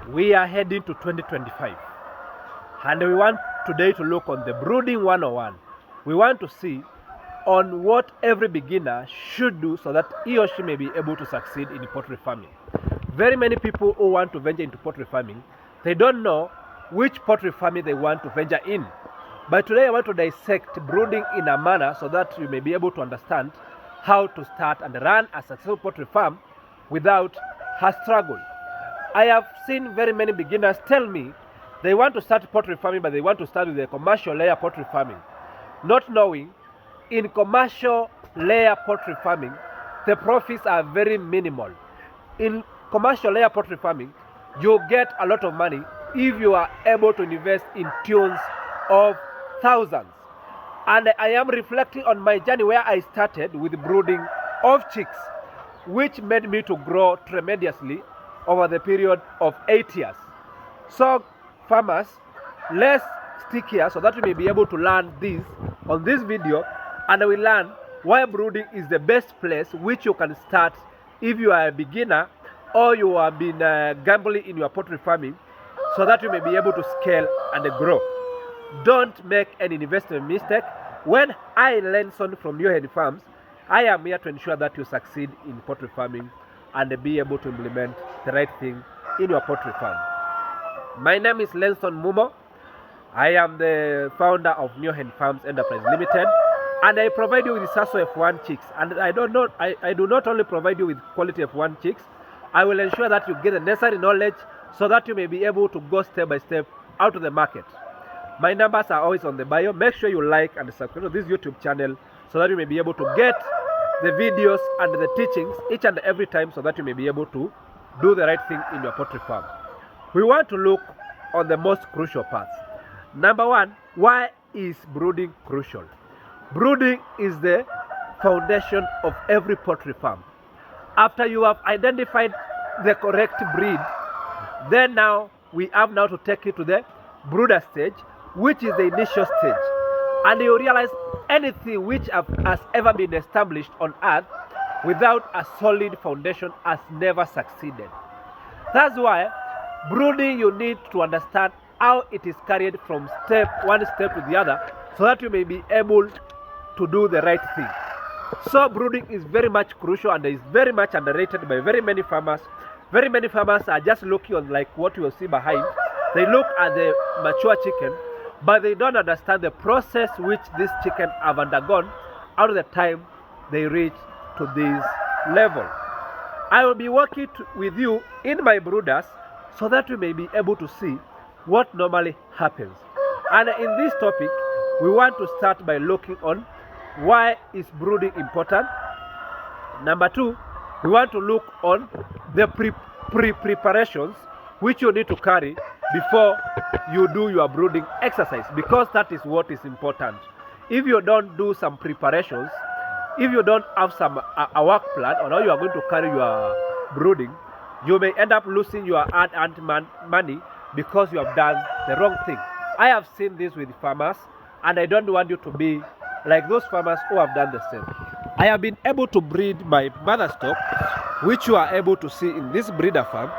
We are heading to 2025, and we want today to look on the brooding 101. We want to see on what every beginner should do so that he or she may be able to succeed in poultry farming. Very many people who want to venture into poultry farming, they don't know which poultry farming they want to venture in. But today I want to dissect brooding in a manner so that you may be able to understand how to start and run a successful poultry farm without a struggle. I have seen very many beginners tell me they want to start poultry farming, but they want to start with a commercial layer poultry farming, not knowing in commercial layer poultry farming, the profits are very minimal. In commercial layer poultry farming, you get a lot of money if you are able to invest in tunes of thousands. And I am reflecting on my journey where I started with brooding of chicks, which made me to grow tremendously over the period of 8 years. So farmers, let's stick here so that we may be able to learn this on this video, and we learn why brooding is the best place which you can start if you are a beginner or you have been gambling in your poultry farming, so that you may be able to scale and grow. Don't make any investment mistake. When I learn something from NEO-HEN farms, I am here to ensure that you succeed in poultry farming and be able to implement the right thing in your poultry farm. My name is Lenson Mumo. I am the founder of NEO-HEN Farms Enterprise Limited, and I provide you with SASO F1 chicks. And I do not only provide you with quality F1 chicks, I will ensure that you get the necessary knowledge so that you may be able to go step by step out to the market. My numbers are always on the bio. Make sure you like and subscribe to this YouTube channel so that you may be able to get the videos and the teachings each and every time, so that you may be able to do the right thing in your poultry farm. We want to look on the most crucial parts. Number one, why is brooding crucial? Brooding is the foundation of every poultry farm. After you have identified the correct breed, then now we have now to take it to the brooder stage, which is the initial stage. And you realize anything which has ever been established on earth without a solid foundation has never succeeded. That's why brooding, you need to understand how it is carried from one step to the other, so that you may be able to do the right thing. So brooding is very much crucial and is very much underrated by very many farmers. Very many farmers are just looking on like what you will see behind. They look at the mature chicken, but they don't understand the process which this chicken have undergone out of the time they reach to this level. I will be working with you in my brooders so that we may be able to see what normally happens. And in this topic, we want to start by looking on why is brooding important. Number two, we want to look on the preparations which you need to carry before you do your brooding exercise, because that is what is important. If you don't do some preparations, if you don't have a work plan on how you are going to carry your brooding, you may end up losing your hard-earned money because you have done the wrong thing. I have seen this with farmers, and I don't want you to be like those farmers who have done the same. I have been able to breed my mother stock, which you are able to see in this breeder farm,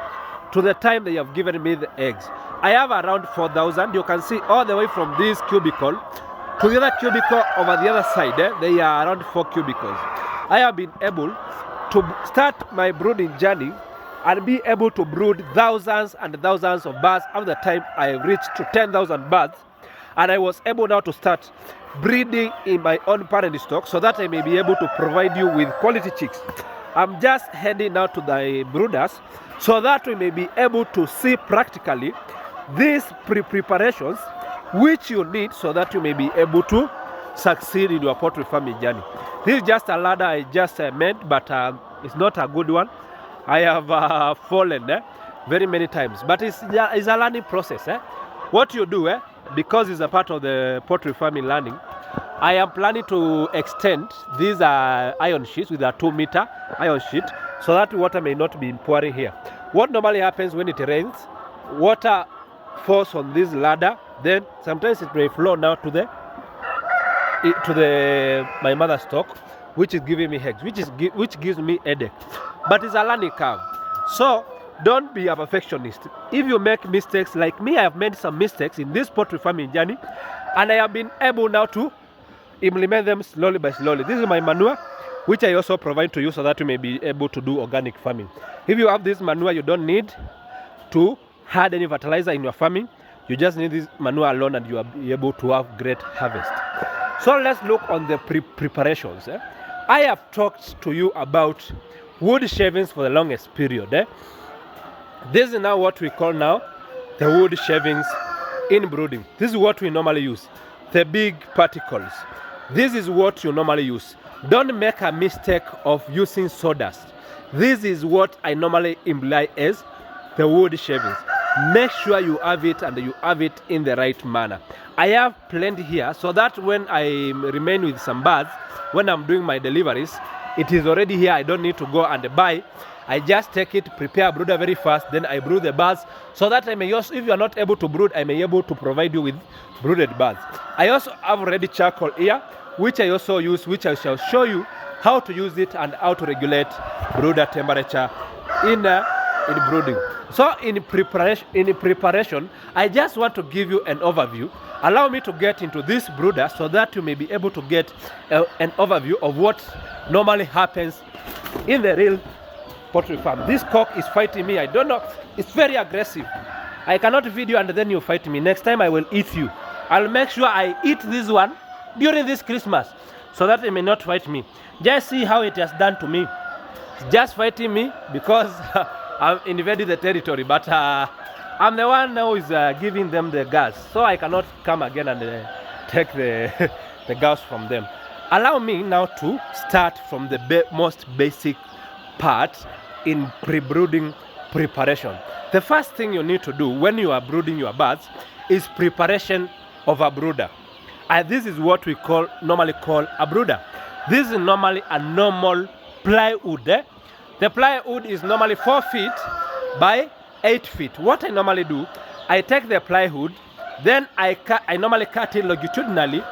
to the time they have given me the eggs. I have around 4,000. You can see all the way from this cubicle to the other cubicle over the other side. They are around 4 cubicles. I have been able to start my brooding journey and be able to brood thousands and thousands of birds. At the time I reached to 10,000 birds, and I was able now to start breeding in my own parent stock so that I may be able to provide you with quality chicks. I'm just heading now to the brooders so that we may be able to see practically these preparations which you need so that you may be able to succeed in your poultry farming journey. This is just a ladder I just made, but it's not a good one. I have fallen very many times, but it's a learning process. What you do, because it's a part of the poultry farming learning, I am planning to extend these iron sheets with a 2-meter iron sheet so that water may not be pouring here. What normally happens when it rains, water falls on this ladder, then sometimes it may flow now to my mother stock, which is giving me headache, which gives me headache. But it's a learning curve. So don't be a perfectionist. If you make mistakes like me, I have made some mistakes in this poultry farming journey, and I have been able now to implement them slowly by slowly. This is my manure, which I also provide to you so that you may be able to do organic farming. If you have this manure, you don't need to add any fertilizer in your farming. You just need this manure alone and you will be able to have great harvest. So let's look on the preparations. I have talked to you about wood shavings for the longest period. This is now what we call now the wood shavings in brooding. This is what we normally use, the big particles. This is what you normally use. Don't make a mistake of using sawdust. This is what I normally imply as the wood shavings. Make sure you have it and you have it in the right manner. I have plenty here so that when I remain with some birds, when I'm doing my deliveries, it is already here. I don't need to go and buy. I just take it, prepare a brooder very fast, then I brood the birds so that I may also, if you are not able to brood, I may be able to provide you with brooded birds. I also have ready charcoal here, which I also use, which I shall show you how to use it and how to regulate brooder temperature in brooding. So in preparation, I just want to give you an overview. Allow me to get into this brooder so that you may be able to get an overview of what normally happens in the real poultry farm. This cock is fighting me. I don't know. It's very aggressive. I cannot feed you and then you fight me. Next time I will eat you. I'll make sure I eat this one during this Christmas so that it may not fight me. Just see how it has done to me. It's just fighting me because I'm invading the territory, but I'm the one who is giving them the gas, so I cannot come again and take the gas from them. Allow me now to start from the most basic part in pre-brooding preparation. The first thing you need to do when you are brooding your birds is preparation of a brooder. And this is what we normally call a brooder. This is normally a normal plywood. The plywood is normally 4 feet by 8 feet. What I normally do, I take the plywood, then I normally cut it longitudinally,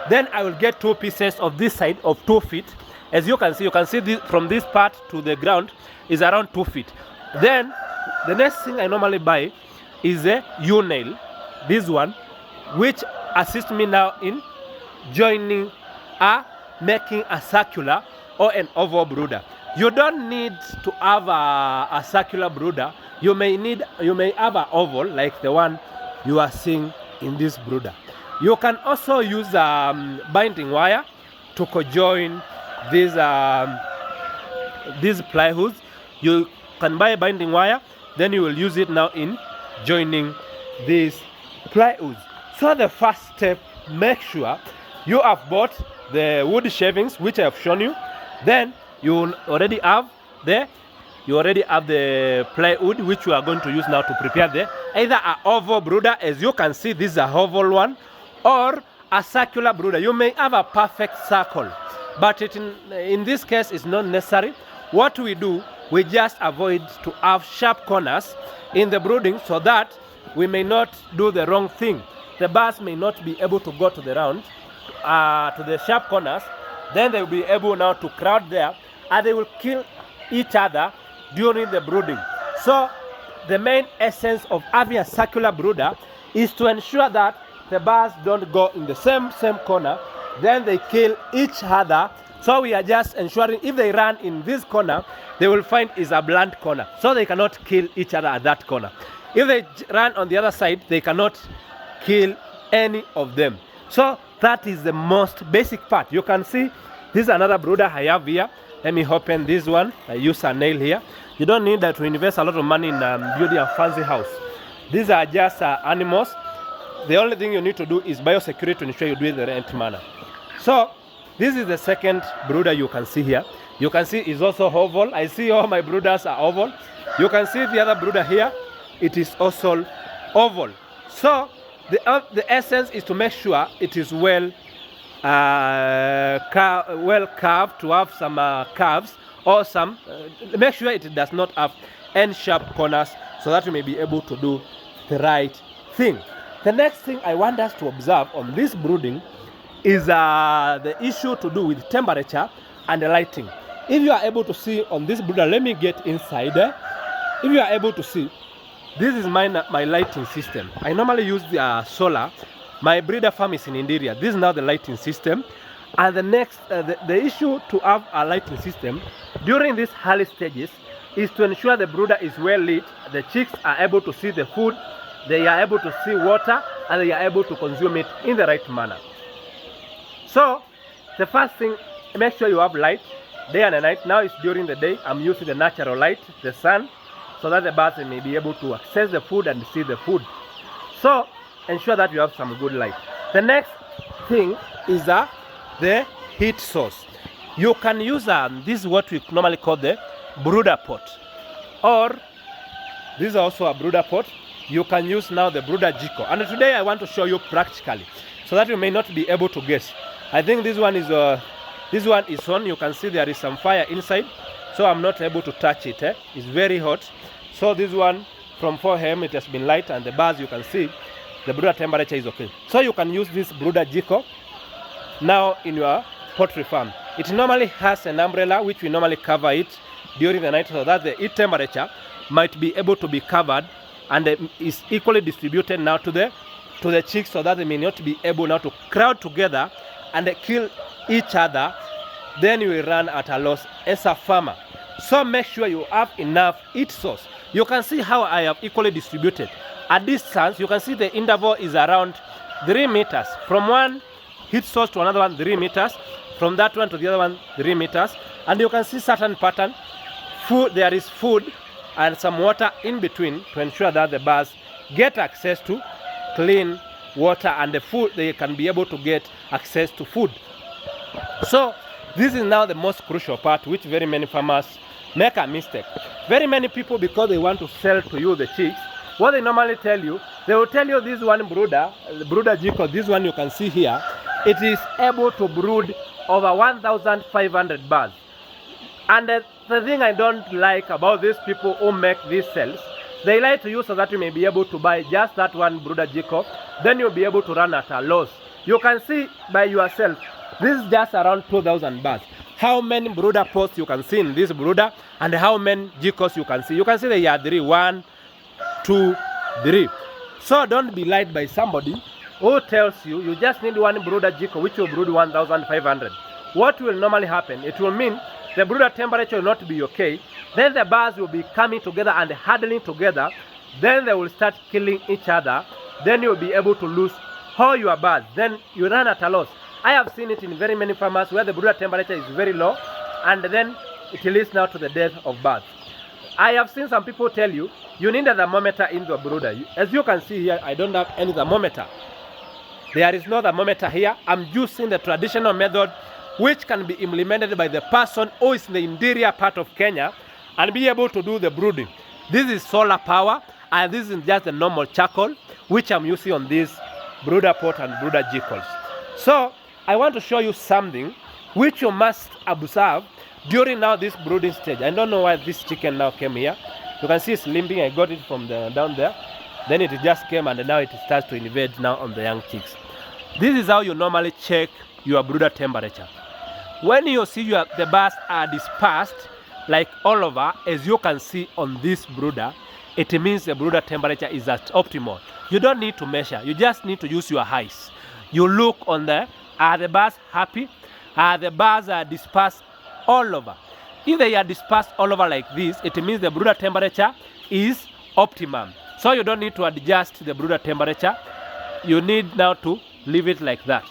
then I will get 2 pieces of this side of 2 feet. As you can see this, from this part to the ground is around 2 feet. Then the next thing I normally buy is a U-nail, this one, which assists me now in joining making a circular or an oval brooder. You don't need to have a circular brooder. You may have an oval like the one you are seeing in this brooder. You can also use binding wire to conjoin these plywoods. You can buy binding wire, then you will use it now in joining these plywoods. So the first step, make sure you have bought the wood shavings, which I have shown you. Then you already have the plywood, which you are going to use now to prepare either an oval brooder, as you can see this is a oval one, or a circular brooder. You may have a perfect circle, but in this case it's not necessary. What we do, we just avoid to have sharp corners in the brooding so that we may not do the wrong thing. The birds may not be able to go to the round, to the sharp corners. Then they will be able now to crowd there and they will kill each other during the brooding. So the main essence of having a circular brooder is to ensure that the birds don't go in the same corner, then they kill each other. So we are just ensuring if they run in this corner, they will find is a blunt corner, so they cannot kill each other at that corner. If they run on the other side, they cannot kill any of them. So that is the most basic part. You can see this is another brooder I have here. Let me open this one. I use a nail here. You don't need that to invest a lot of money in building a fancy house. These are just animals. The only thing you need to do is biosecurity to ensure you do it in the right manner. So this is the second brooder you can see here. You can see it's also oval. I see all my brooders are oval. You can see the other brooder here. It is also oval. So the essence is to make sure it is well carved, to have some curves or some make sure it does not have any sharp corners so that you may be able to do the right thing. The next thing I want us to observe on this brooding is the issue to do with temperature and the lighting. If you are able to see on this brooder, let me get inside. If you are able to see, this is my lighting system. I normally use the solar. My breeder farm is in India. This is now the lighting system. And the next, the issue to have a lighting system during these early stages is to ensure the brooder is well lit, the chicks are able to see the food, they are able to see water, and they are able to consume it in the right manner. So, the first thing, make sure you have light, day and night. Now it's during the day, I'm using the natural light, the sun, so that the birds may be able to access the food and see the food. So, ensure that you have some good light. The next thing is the heat source. You can use this is what we normally call the brooder pot, or this is also a brooder pot. You can use now the brooder jiko, and today I want to show you practically so that you may not be able to guess. I think this one is on. You can see there is some fire inside, so I'm not able to touch it. It's very hot. So this one from 4 a.m. it has been light, and the bars you can see the brooder temperature is okay. So you can use this brooder jiko now in your poultry farm. It normally has an umbrella which we normally cover it during the night so that the heat temperature might be able to be covered and is equally distributed now to the chicks so that they may not be able now to crowd together and kill each other. Then you will run at a loss as a farmer. So make sure you have enough heat source. You can see how I have equally distributed. At distance, you can see the interval is around 3 meters. From one heat source to another one, 3 meters. From that one to the other one, 3 meters. And you can see certain pattern. Food, there is food and some water in between to ensure that the birds get access to clean water, and the food, they can be able to get access to food. So this is now the most crucial part, which very many farmers make a mistake. Very many people, because they want to sell to you the chicks, what they normally tell you, they will tell you this one brooder, the brooder jiko, this one you can see here, it is able to brood over 1,500 birds. And the thing I don't like about these people who make these cells, they lie to you so that you may be able to buy just that one brooder jiko, then you'll be able to run at a loss. You can see by yourself, this is just around 2,000 birds. How many brooder posts you can see in this brooder, and how many jikos you can see. You can see there are 3, 1, 2, 3. So don't be lied by somebody who tells you you just need one brooder jiko which will brood 1,500. What will normally happen? It will mean the brooder temperature will not be okay. Then the birds will be coming together and huddling together. Then they will start killing each other. Then you'll be able to lose all your birds. Then you run at a loss. I have seen it in very many farmers where the brooder temperature is very low, and then it leads now to the death of birds. I have seen some people tell you, you need a thermometer in the brooder. As you can see here, I don't have any thermometer. There is no thermometer here. I'm using the traditional method which can be implemented by the person who is in the interior part of Kenya and be able to do the brooding. This is solar power, and this is just the normal charcoal which I'm using on this brooder pot and brooder jikos. So I want to show you something which you must observe during now this brooding stage. I don't know why this chicken now came here. You can see it's limping. I got it from down there. Then it just came, and now it starts to invade now on the young chicks. This is how you normally check your brooder temperature. When you see the birds are dispersed like all over, as you can see on this brooder, it means the brooder temperature is at optimal. You don't need to measure. You just need to use your eyes. You look on there. Are the birds happy? Are the birds are dispersed all over? If they are dispersed all over like this, it means the brooder temperature is optimum. So you don't need to adjust the brooder temperature. You need now to leave it like that.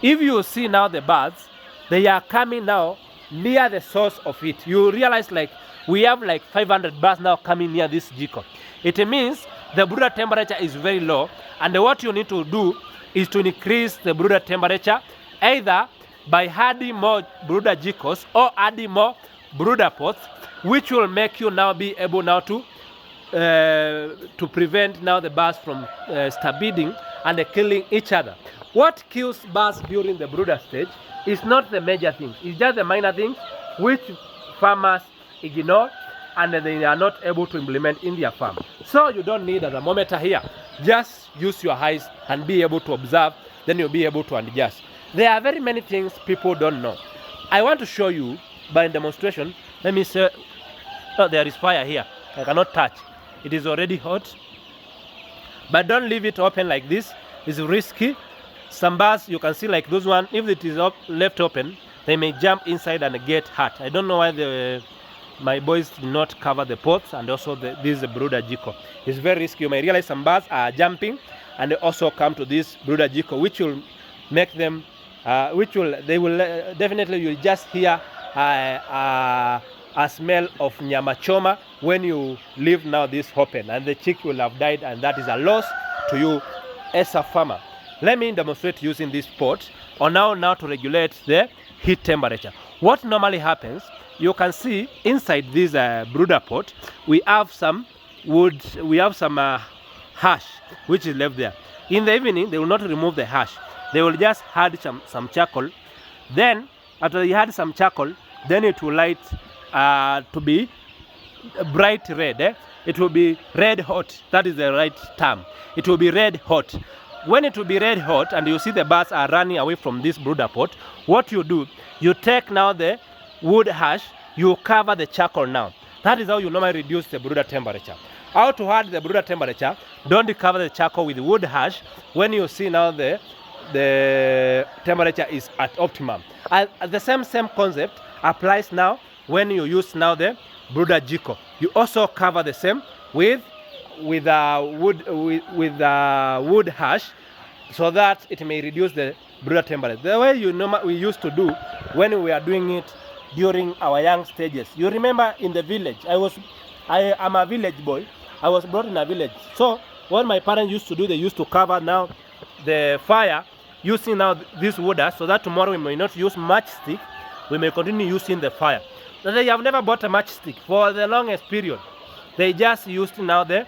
If you see now the birds, they are coming now near the source of it. You realize like we have like 500 birds now coming near this jiko. It means the brooder temperature is very low, and what you need to do is to increase the brooder temperature either by adding more brooder jikos or adding more brooder pots, which will make you now be able now to prevent now the birds from stampeding and killing each other. What kills birds during the brooder stage is not the major things. It's just the minor things which farmers ignore and they are not able to implement in their farm. So you don't need a thermometer here. Just use your eyes and be able to observe, then you'll be able to adjust. There are very many things people don't know. I want to show you by demonstration. Let me say, oh, there is fire here. I cannot touch. It is already hot. But don't leave it open like this. It's risky. Some birds, you can see like those one, if it is left open, they may jump inside and get hurt. I don't know why my boys did not cover the pots, and also this is a brooder jiko. It's very risky. You may realize some birds are jumping and they also come to this brooder jiko, which will make them, definitely you'll just hear a smell of nyama choma when you leave now this open, and the chick will have died, and that is a loss to you as a farmer. Let me demonstrate using this pot on now to regulate the heat temperature. What normally happens, you can see inside this brooder pot, we have some wood, we have some ash which is left there. In the evening, they will not remove the ash. They will just add some charcoal. Then, after you add some charcoal, then it will light to be bright red. It will be red hot. That is the right term. It will be red hot. When it will be red hot and you see the birds are running away from this brooder pot, what you do, you take now the wood ash, you cover the charcoal now. That is how you normally reduce the brooder temperature. How to add the brooder temperature? Don't cover the charcoal with wood ash when you see now the temperature is at optimum. The same concept applies now when you use now the brooder jiko. You also cover the same with wood ash, so that it may reduce the brooder temperature. The way we used to do when we are doing it during our young stages. You remember in the village, I am a village boy. I was brought in a village. So what my parents used to do, they used to cover now the fire using now this wood ash, so that tomorrow we may not use matchstick, we may continue using the fire. They have never bought a matchstick for the longest period. They just used now the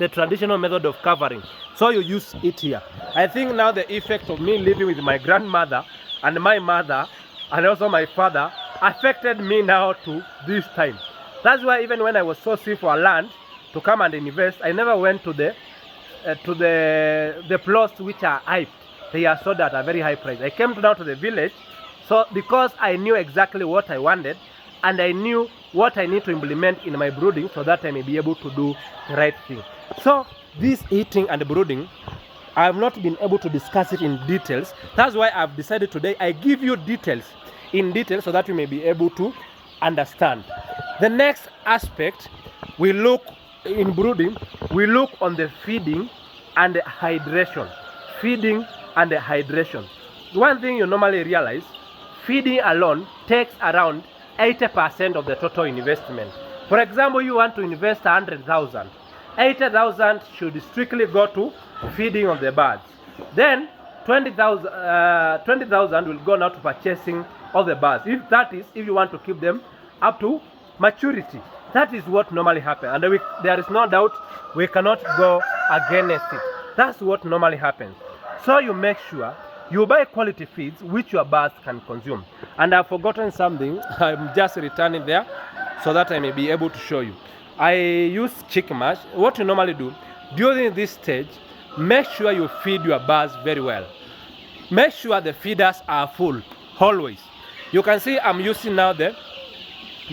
traditional method of covering. So you use it here. I think now the effect of me living with my grandmother and my mother and also my father affected me now to this time. That's why even when I was sourcing for land to come and invest, I never went to the plots which are hyped. They are sold at a very high price. I came down to the village, so because I knew exactly what I wanted, and I knew what I need to implement in my brooding, so that I may be able to do the right thing. So this eating and brooding, I have not been able to discuss it in details. That's why I've decided today I give you details in detail, so that you may be able to understand. The next aspect we look in brooding, we look on the feeding and the hydration. Feeding and the hydration. One thing you normally realize, feeding alone takes around 80% of the total investment. For example, you want to invest 100,000. 80,000 should strictly go to feeding of the birds. Then 20,000 will go now to purchasing of the birds. If you want to keep them up to maturity. That is what normally happens. And there is no doubt we cannot go against it. That's what normally happens. So you make sure you buy quality feeds which your birds can consume. And I've forgotten something. I'm just returning there so that I may be able to show you. I use chick mash. What you normally do during this stage, make sure you feed your birds very well. Make sure the feeders are full, always. You can see I'm using now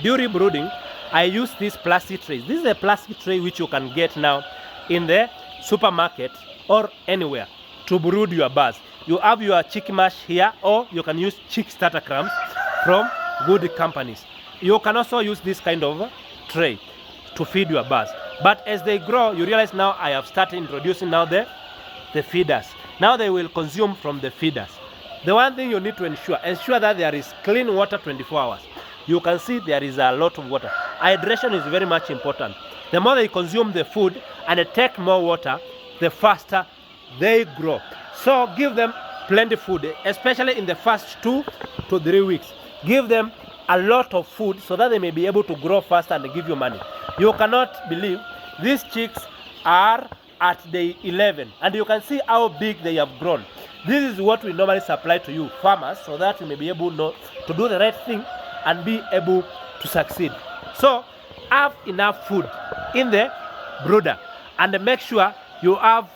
during brooding, I use these plastic trays. This is a plastic tray which you can get now in the supermarket or anywhere to brood your birds. You have your chick mash here, or you can use chick starter crumbs from good companies. You can also use this kind of tray to feed your birds. But as they grow, you realize now I have started introducing now the feeders. Now they will consume from the feeders. The one thing you need to ensure that there is clean water 24 hours. You can see there is a lot of water. Hydration is very much important. The more they consume the food and they take more water, the faster they grow. So give them plenty of food, especially in the first 2 to 3 weeks. Give them a lot of food so that they may be able to grow faster and give you money. You cannot believe these chicks are at day 11 and you can see how big they have grown. This is what we normally supply to you farmers, so that you may be able to do the right thing and be able to succeed. So have enough food in the brooder and make sure you have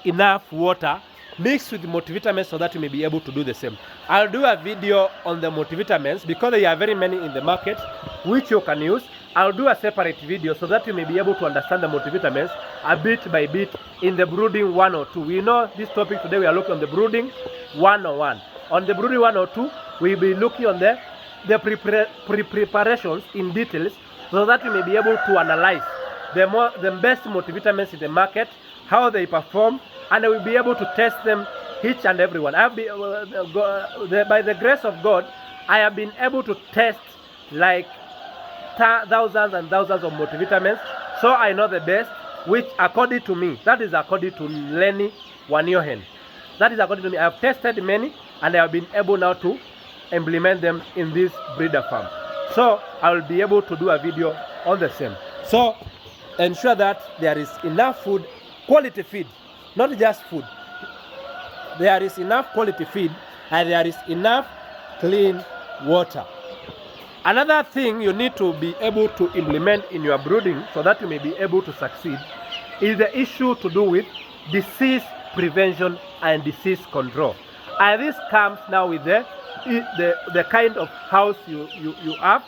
enough water mixed with multivitamins so that you may be able to do the same. I'll do a video on the multivitamins because there are very many in the market which you can use, I'll do a separate video so that you may be able to understand the multivitamins a bit by bit in the brooding 102. We know this topic today, we are looking on the brooding 101. On the brooding 102, we'll be looking on the preparations in details so that you may be able to analyze the best multivitamins in the market, how they perform, and we'll be able to test them each and every one. By the grace of God, I have been able to test like thousands and thousands of multivitamins, so I know the best, which according to me, that is according to NEO-HEN. That is according to me. I have tested many and I have been able now to implement them in this breeder farm. So I will be able to do a video on the same. So ensure that there is enough food, quality feed, not just food. There is enough quality feed and there is enough clean water. Another thing you need to be able to implement in your brooding so that you may be able to succeed is the issue to do with disease prevention and disease control. And this comes now with the kind of house you have,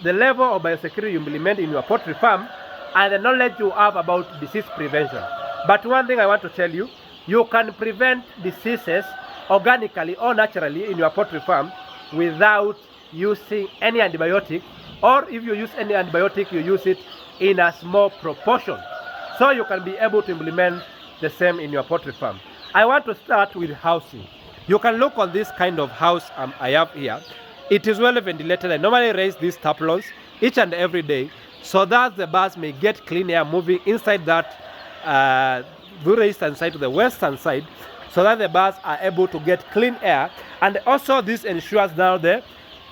the level of biosecurity you implement in your poultry farm, and the knowledge you have about disease prevention. But one thing I want to tell you, you can prevent diseases organically or naturally in your poultry farm without using any antibiotic, or if you use any antibiotic, you use it in a small proportion. So you can be able to implement the same in your poultry farm. I want to start with housing. You can look on this kind of house I have here. It is well ventilated. I normally raise these tablons each and every day so that the birds may get clean air moving inside that the eastern side to the western side, so that the birds are able to get clean air. And also this ensures now the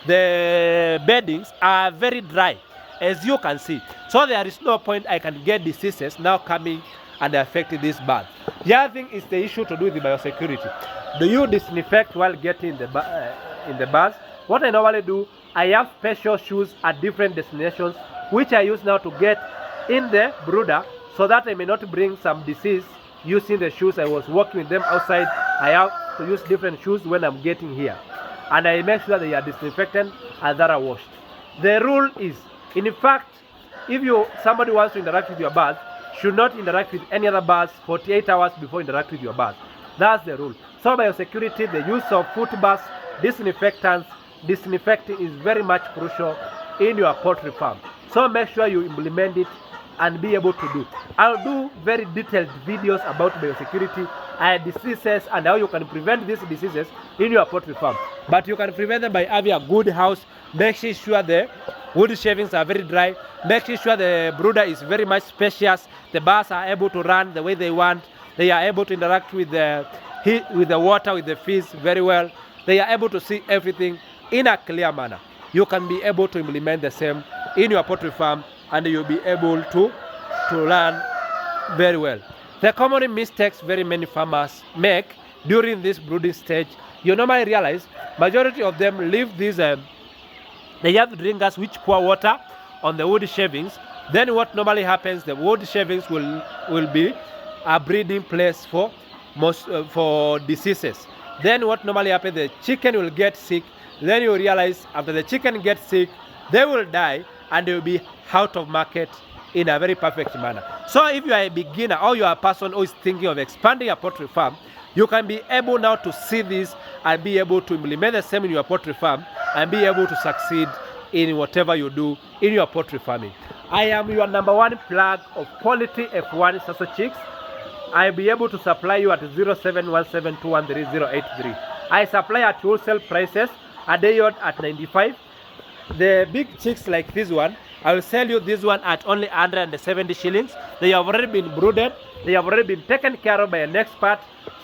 beddings are very dry, as you can see. So there is no point I can get diseases now coming and affecting these birds. The other thing is the issue to do with the biosecurity. Do you disinfect while getting in the birds? What I normally do, I have special shoes at different destinations, which I use now to get in the brooder so that I may not bring some disease using the shoes I was walking with them outside. I have to use different shoes when I'm getting here. And I make sure they are disinfected and that are washed. The rule is, in fact, if somebody wants to interact with your birds, should not interact with any other birds 48 hours before interact with your birds. That's the rule. So biosecurity, the use of foot baths, disinfectants, disinfecting is very much crucial in your poultry farm. So make sure you implement it and be able to do. I'll do very detailed videos about biosecurity and diseases and how you can prevent these diseases in your poultry farm. But you can prevent them by having a good house, making sure the wood shavings are very dry, making sure the brooder is very much spacious, the birds are able to run the way they want, they are able to interact with the heat, with the water, with the fish very well, they are able to see everything in a clear manner. You can be able to implement the same in your poultry farm and you'll be able to learn very well. The common mistakes very many farmers make during this brooding stage, you normally realize majority of them leave these they have drinkers which pour water on the wood shavings. Then what normally happens, the wood shavings will be a breeding place for diseases. Then what normally happens, the chicken will get sick. Then you realize after the chicken gets sick, they will die and they will be out of market in a very perfect manner. So if you are a beginner or you are a person who is thinking of expanding a poultry farm, you can be able now to see this and be able to implement the same in your poultry farm and be able to succeed in whatever you do in your poultry farming. I am your #1 plug of quality F1 Sasso chicks. I'll be able to supply you at 0717213083. I supply at wholesale prices, a day old at 95. The big chicks like this one, I will sell you this one at only 170 shillings. They have already been brooded. They have already been taken care of by an expert.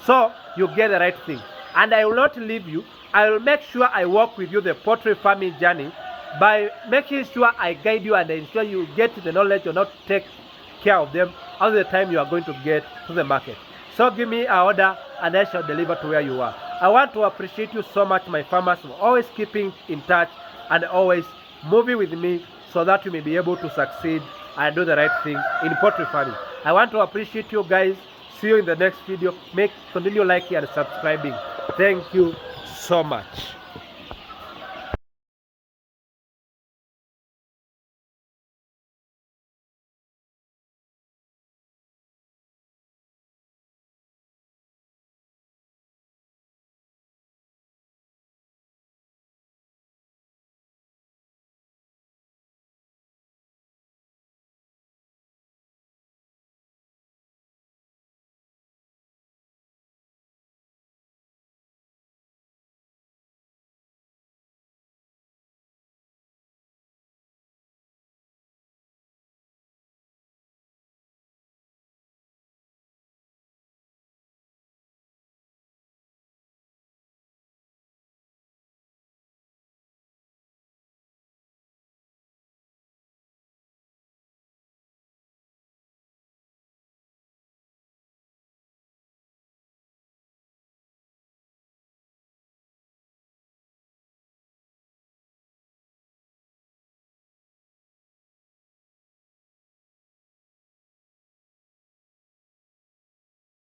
So you get the right thing. And I will not leave you. I will make sure I walk with you the poultry farming journey by making sure I guide you and ensure you get the knowledge or not take care of them all the time you are going to get to the market. So give me an order and I shall deliver to where you are. I want to appreciate you so much, my farmers, for always keeping in touch and always moving with me so that you may be able to succeed and do the right thing in poultry farming. I want to appreciate you guys. See you in the next video. Continue liking and subscribing. Thank you so much.